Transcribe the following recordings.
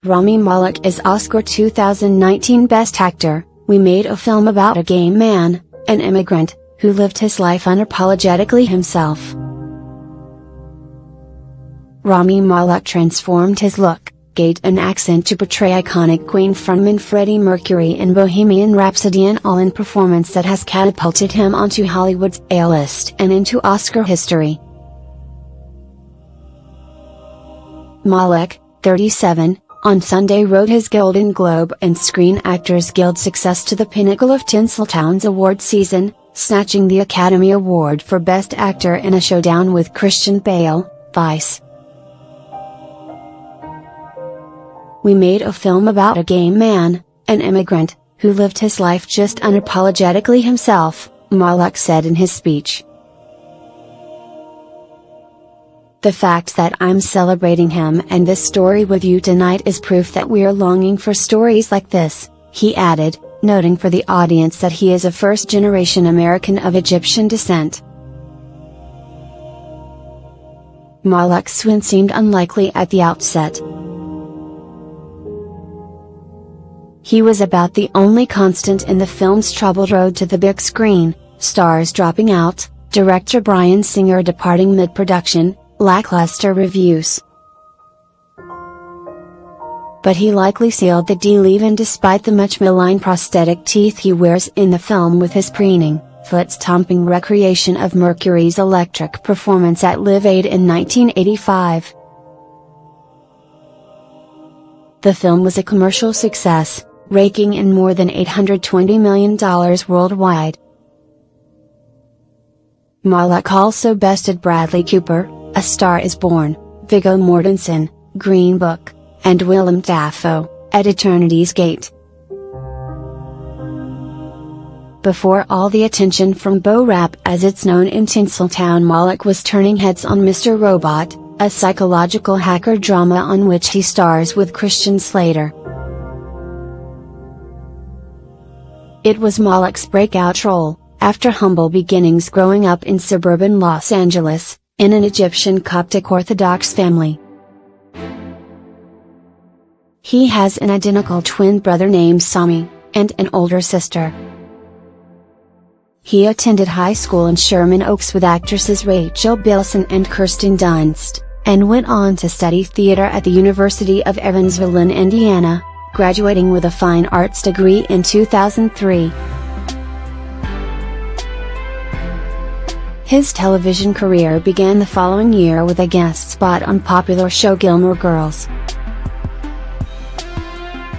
Rami Malek is Oscar 2019 Best Actor. We made a film about a gay man, an immigrant, who lived his life unapologetically himself. Rami Malek transformed his look, gait and accent to portray iconic Queen frontman Freddie Mercury in Bohemian Rhapsody, an all-in performance that has catapulted him onto Hollywood's A-list and into Oscar history. Malek, 37, on Sunday rode his Golden Globe and Screen Actors Guild success to the pinnacle of Tinseltown's award season, snatching the Academy Award for Best Actor in a showdown with Christian Bale, Vice. We made a film about a gay man, an immigrant, who lived his life just unapologetically himself, Malek said in his speech. The fact that I'm celebrating him and this story with you tonight is proof that we're longing for stories like this, he added, noting for the audience that he is a first-generation American of Egyptian descent. Malek's win seemed unlikely at the outset. He was about the only constant in the film's troubled road to the big screen, stars dropping out, director Bryan Singer departing mid-production, lackluster reviews. But he likely sealed the deal even despite the much maligned prosthetic teeth he wears in the film with his preening, foot-stomping recreation of Mercury's electric performance at Live Aid in 1985. The film was a commercial success, raking in more than $820 million worldwide. Malek also bested Bradley Cooper, A Star Is Born, Viggo Mortensen, Green Book, and Willem Dafoe, at Eternity's Gate. Before all the attention from Bo Rap as it's known in Tinseltown, Malek was turning heads on Mr. Robot, a psychological hacker drama on which he stars with Christian Slater. It was Malek's breakout role, after humble beginnings growing up in suburban Los Angeles, in an Egyptian Coptic Orthodox family. He has an identical twin brother named Sami, and an older sister. He attended high school in Sherman Oaks with actresses Rachel Bilson and Kirsten Dunst, and went on to study theater at the University of Evansville in Indiana, graduating with a fine arts degree in 2003. His television career began the following year with a guest spot on popular show Gilmore Girls.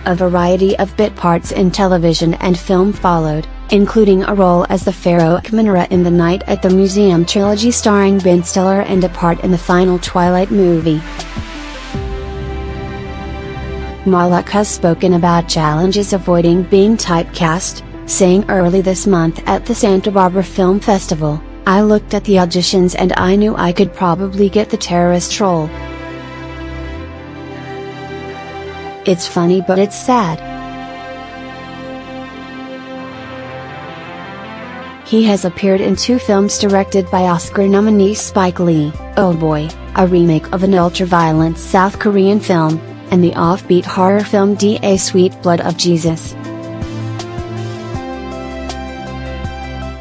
A variety of bit parts in television and film followed, including a role as the Pharaoh Khmenra in the Night at the Museum trilogy starring Ben Stiller and a part in the final Twilight movie. Malek has spoken about challenges avoiding being typecast, saying early this month at the Santa Barbara Film Festival, "I looked at the auditions and I knew I could probably get the terrorist role. It's funny but it's sad." He has appeared in 2 films directed by Oscar nominee Spike Lee, Oldboy, a remake of an ultra-violent South Korean film, and the offbeat horror film Da Sweet Blood of Jesus.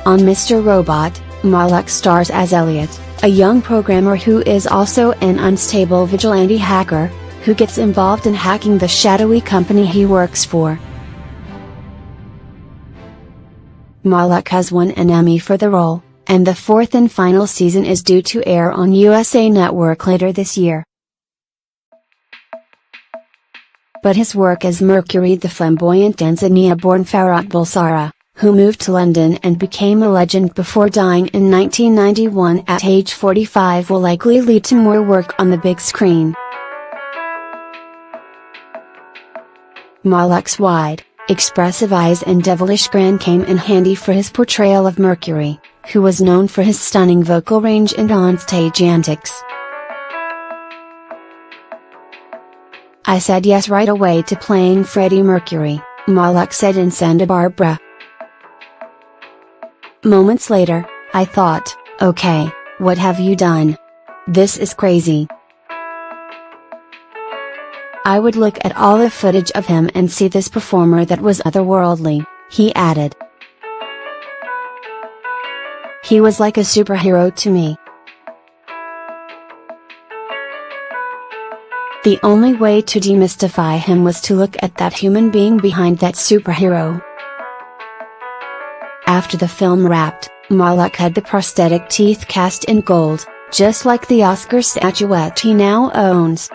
On Mr. Robot, Malek stars as Elliot, a young programmer who is also an unstable vigilante hacker, who gets involved in hacking the shadowy company he works for. Malek has won an Emmy for the role, and the 4th and final season is due to air on USA Network later this year. But his work as Mercury, the flamboyant Tanzania-born Farrokh Bulsara, who moved to London and became a legend before dying in 1991 at age 45, will likely lead to more work on the big screen. Malek's wide, expressive eyes and devilish grin came in handy for his portrayal of Mercury, who was known for his stunning vocal range and onstage antics. "I said yes right away to playing Freddie Mercury," Malek said in Santa Barbara. "Moments later, I thought, okay, what have you done? This is crazy." "I would look at all the footage of him and see this performer that was otherworldly," he added. "He was like a superhero to me. The only way to demystify him was to look at that human being behind that superhero." After the film wrapped, Malek had the prosthetic teeth cast in gold, just like the Oscar statuette he now owns.